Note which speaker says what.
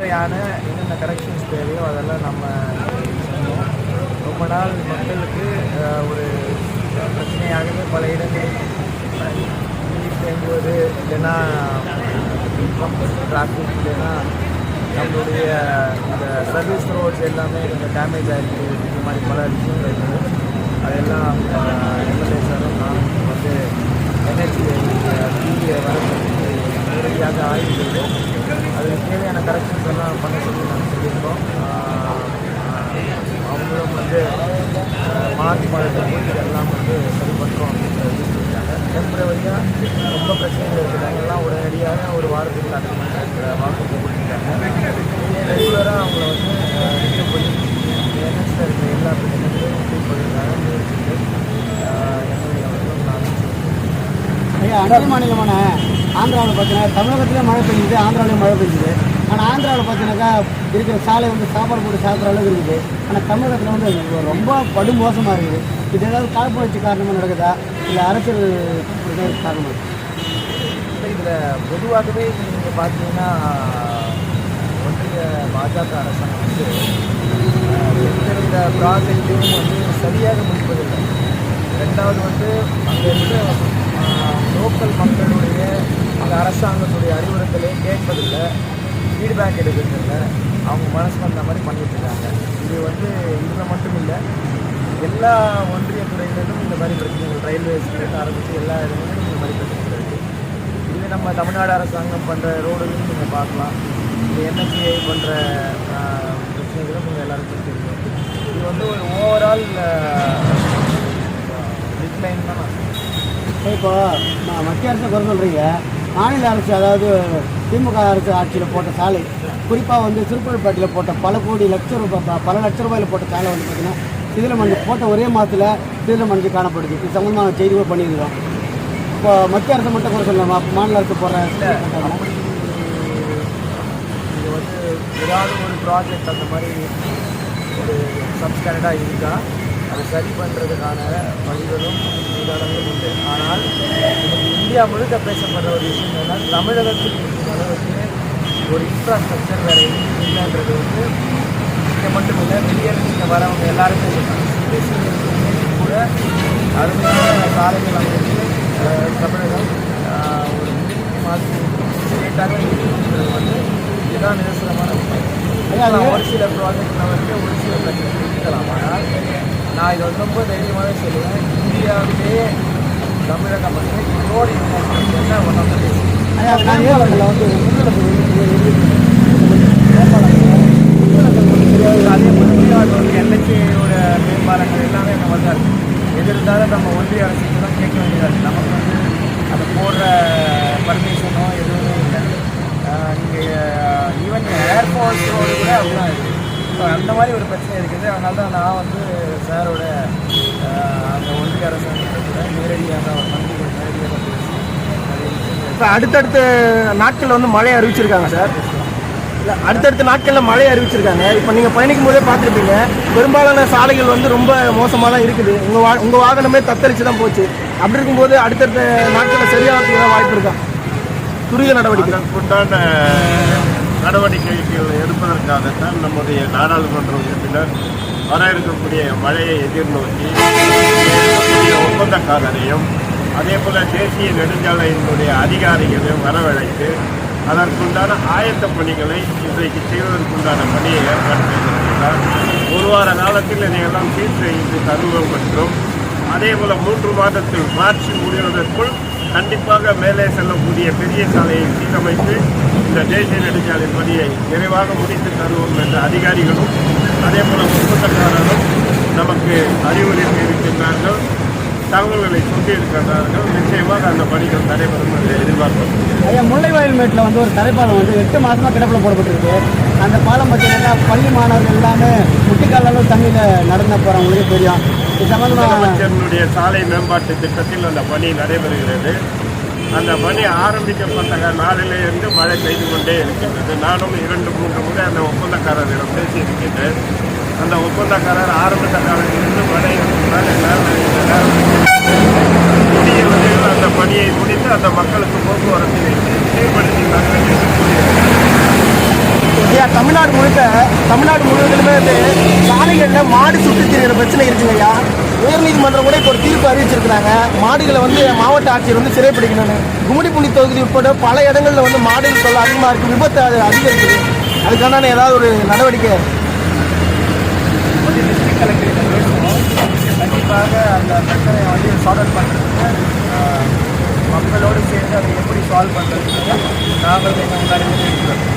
Speaker 1: என்னென்ன கரெக்ஷன்ஸ் தேவையோ அதெல்லாம் நம்ம சொன்னோம். ரொம்ப நாள் மக்களுக்கு ஒரு பிரச்சனையாகவே பல இடங்களில் நீர் தேங்குவது, இல்லைன்னா டிராஃபிக், இல்லைன்னா நம்மளுடைய இந்த சர்வீஸ் ரோட்ஸ் எல்லாமே கொஞ்சம் டேமேஜ் ஆகிருக்கு. இந்த மாதிரி பல விஷயங்கள் இருக்குது. அதெல்லாம் எம்எல்ஏ சாரும் நானும் வந்து என்ஹெச்ஏ டிவியை வரதுக்கு நேரடியாக ஆய்வு செய்தோம். அதுக்கு தேவையான கரெக்ஷன்ஸ் எல்லாம் பண்ண சொல்லி நாங்கள் சொல்லியிருக்கோம். அவங்களும் வந்து மார்ச் மாதத்துக்கு இதெல்லாம் வந்து சரி பண்ணுறோம் அப்படின்னு சொல்லியிருக்காங்க. டெம்பரவரியாக ரொம்ப பிரச்சனைகள் இருக்கிறாங்க எல்லாம் உடனடியாக ஒரு வாரத்துக்கு அந்த வாக்குறுதி கொடுத்துருக்காங்க. ரெகுலராக அவங்கள வந்து ரிவ்யூ பண்ணி என்எஸ்ல இருக்கிற எல்லா பிரச்சனைகளையும் ரிவ்யூ பண்ணியிருக்காங்க.
Speaker 2: அண்டை மாநிலமான ஆந்திராவில் பார்த்தீங்கன்னா தமிழகத்திலே மழை பெஞ்சுது, ஆந்திராவிலேயும் மழை பெஞ்சுது. ஆனால் ஆந்திராவில் பார்த்தீங்கன்னாக்கா இருக்கிற சாலை வந்து சாப்பாடு போட்டு சாப்பிட்ற அளவுக்கு இருக்குது. ஆனால் தமிழகத்தில் வந்து ரொம்ப படுமோசமாக இருக்குது. இது ஏதாவது காழ்ப்புணர்ச்சி காரணமாக நடக்குதா, இல்லை அரசியல் காரணமாக?
Speaker 1: இதில் பொதுவாகவே நீங்கள் பார்த்தீங்கன்னா ஒன்றிய பாஜக அரசாங்கம் வந்து எந்தெந்த ப்ராஜெக்டையும் வந்து சரியாக முடிப்பதில்லை. ரெண்டாவது வந்து அங்கே இருந்து லோக்கல் மக்களுடைய அந்த அரசாங்கத்துடைய அறிவுறுத்தலை கேட்பதில்லை, ஃபீட்பேக் எடுக்கிறதில்லை. அவங்க மனசு வந்த மாதிரி பண்ணிட்டுருக்காங்க. இது வந்து இதில் மட்டும் இல்லை, எல்லா ஒன்றிய துறைகளிலும் இந்த மாதிரி பிரச்சனைகள், ரயில்வேஸ்லேருந்து ஆரம்பித்து எல்லா இடங்களிலும் இந்த மாதிரி பிரச்சனைகள் இருக்குது. இது நம்ம தமிழ்நாடு அரசாங்கம் பண்ணுற ரோடுகளும் நீங்கள் பார்க்கலாம். இந்த என்ஹெச்ஏ பண்ணுற பிரச்சனைகளும் நீங்கள் எல்லாருக்கும் தெரியும். இது வந்து ஒரு ஓவரால் டிக்ளைன் தான்.
Speaker 2: இப்போ மத்திய அரசு குறை சொல்கிறீங்க, மாநில அரசு அதாவது திமுக அரசு ஆட்சியில் போட்ட சாலை, குறிப்பாக வந்து திருப்புழப்பாட்டியில் போட்ட பல லட்ச ரூபாயில் போட்ட சாலை வந்து பார்த்திங்கன்னா சிதில மஞ்சள் போட்ட ஒரே மாதத்தில் சிதில மஞ்சள் காணப்படுது. இது சம்பந்தமான செய்திகள் பண்ணியிருக்கோம். இப்போ மத்திய அரசு மட்டும் கூட சொல்லலாமா, மாநில அரசு போடுற
Speaker 1: இது வந்து ஏதாவது ஒரு ப்ராஜெக்ட் அந்த மாதிரி ஒரு சப்ஸ்டாண்டர்டாக இருக்கா, அதை சரி பண்ணுறதுக்கான வழிகளும் விவாதங்களும் உண்டு. ஆனால் இந்தியா முழுக்க பேசப்படுற ஒரு விஷயம் என்னென்னா, தமிழகத்தில் இருக்கும் அளவுக்கு ஒரு இன்ஃப்ராஸ்ட்ரக்சர் வேறு எங்கேயும் இல்லைன்றது வந்து இங்கே மட்டும் இல்லை, வெளியிருந்து இங்கே வரவங்க எல்லாருமே சொல்கிறாங்க. சிபிஎஸ்சி கூட அருமையான சாலைகள் அமைத்து தமிழகம் ஒரு மாதிரி ஸ்டேட்டாக இருக்கிறது வந்து இதுதான் நிதர்சனமான உண்மை. ஒரு சில ப்ராஜெக்டில் வந்து ஒரு சில பிரச்சனை இருக்கலாம். ஆனால் நான் இதை வந்து ரொம்ப தைரியமாகவே சொல்லுவேன், இந்தியாவிலே தமிழகம் வந்து ரோடு இன்ஃப்ராஸ்ட்ரக்சரில் ஒன் ஆஃப் த பெஸ்ட். அதே மாதிரி வந்து என்ஹெச்ஏயோட மேம்பாலங்கள் எல்லாமே நம்ம தான் இருக்குது. எது இருந்தாலும் நம்ம ஒன்றிய அரசுக்கு தான் கேட்க வேண்டியதாக இருக்குது. நமக்கு வந்து அதை போடுற பர்மிஷனோ எதுவுமே இல்லை. நீங்கள் ஈவன் ஏர்போர்ட்ஸோடு கூட அப்படிதான் இருக்குது. ஸோ அந்த மாதிரி ஒரு பிரச்சனை இருக்குது. அதனால தான் நான் வந்து சாரோட அந்த ஒன்றிய அரசாங்கத்தோட நேரடியாக ஒரு மந்திரிகள் நேரடியாக பேசி
Speaker 3: இப்போ அடுத்தடுத்த நாட்களில் வந்து மழை அறிவிச்சிருக்காங்க சார். இல்லை, அடுத்தடுத்த நாட்களில் மழை அறிவிச்சிருக்காங்க. இப்போ நீங்கள் பயணிக்கும் போதே பார்த்துருப்பீங்க, பெரும்பாலான சாலைகள் வந்து ரொம்ப மோசமாக தான் இருக்குது. உங்கள் வாகனமே தத்தளித்து தான் போச்சு. அப்படி இருக்கும்போது அடுத்தடுத்த நாட்களில் சரியாகிறதுக்கு ஏதாவது வாய்ப்பு இருக்கா? துரித நடவடிக்கை
Speaker 4: உண்டான நடவடிக்கைகள் எடுப்பதற்காகத்தான் நம்முடைய நாடாளுமன்ற உறுப்பினர் வர இருக்கக்கூடிய மழையை எதிர்நோக்கி ஒப்பந்தக்காரரையும் அதே போல் தேசிய நெடுஞ்சாலையினுடைய அதிகாரிகளையும் வரவழைத்து அதற்குண்டான ஆயத்த பணிகளை இன்றைக்கு செய்வதற்குண்டான பணியை ஏற்பாடு செய்திருக்கிறார். ஒரு வார காலத்தில் இதையெல்லாம் சீர் செய்து தருவோம் என்றும், அதே போல் 3 மாதத்தில் மார்ச் முடிவதற்குள் கண்டிப்பாக மேலே செல்லக்கூடிய பெரிய சாலையை சீரமைத்து இந்த தேசிய நெடுஞ்சாலை பணியை விரைவாக முடித்து தருவோம் என்ற அதிகாரிகளும் அதே போல் ஒப்பந்தக்காரரும் நமக்கு அறிவுரை இருக்கின்றார்கள், தகவல்களை சொல்லியிருக்கிறார்கள். நிச்சயமாக அந்த பணிகள் நடைபெறும் என்று எதிர்பார்க்கிறோம்.
Speaker 2: ஐயா, முல்லைவாயில் மேட்டில் வந்து ஒரு தரைப்பாலம் வந்து 8 மாதமாக கிடப்பில் போடப்பட்டிருக்கு. அந்த பாலம் பார்த்தீங்கன்னா பள்ளி மாணவர்கள் எல்லாமே முட்டிக்காலும் தண்ணியில் நடந்து போகிறவங்களுக்கு தெரியும்.
Speaker 4: முதலமைச்சருடைய சாலை மேம்பாட்டு திட்டத்தில் அந்த பணி நடைபெறுகிறது. அந்த பணி ஆரம்பிக்கப்பட்ட நாளிலிருந்து மழை பெய்து கொண்டே இருக்கின்றது. நானும் 2-3 முறை அந்த ஒப்பந்தக்காரரிடம் பேசியிருக்கின்றேன். அந்த ஒப்பந்தக்காரர் ஆரம்பித்த காலத்திலிருந்து மழை முடிய வரையில் அந்த பணியை முடித்து அந்த மக்களுக்கு போக்குவரத்தை சீர்படுத்தி
Speaker 3: ஐயா தமிழ்நாடு முழுவதுமே வந்து சாலைகளில் மாடு சுற்றி திரிகிற பிரச்சனை இருக்குங்க ஐயா. உயர்நீதிமன்றம் கூட இப்போ ஒரு தீர்ப்பு அறிவிச்சிருக்கிறாங்க. மாடுகளை வந்து மாவட்ட ஆட்சியர் வந்து சிறைப்பிடிக்கணும்னு. கும்மிடிப்பூண்டி தொகுதி உட்பட பல இடங்களில் வந்து மாடுகள் தொல்லை அதிகமாக இருக்குது, விபத்து அது அதிகரிக்குது. அதுக்கான ஏதாவது ஒரு நடவடிக்கை
Speaker 1: வந்து டிஸ்ட்ரிக்ட் கலெக்டர்கிட்ட பேசுவோம். கண்டிப்பாக அந்த பிரச்சனையை வந்து சால்வ் அவுட் பண்ணுறதுக்கு மக்களோடு சேர்ந்து அதை எப்படி சால்வ் பண்ணுறதுக்கு நாங்கள் எங்கள் முன்னாடி இருக்கிறோம்.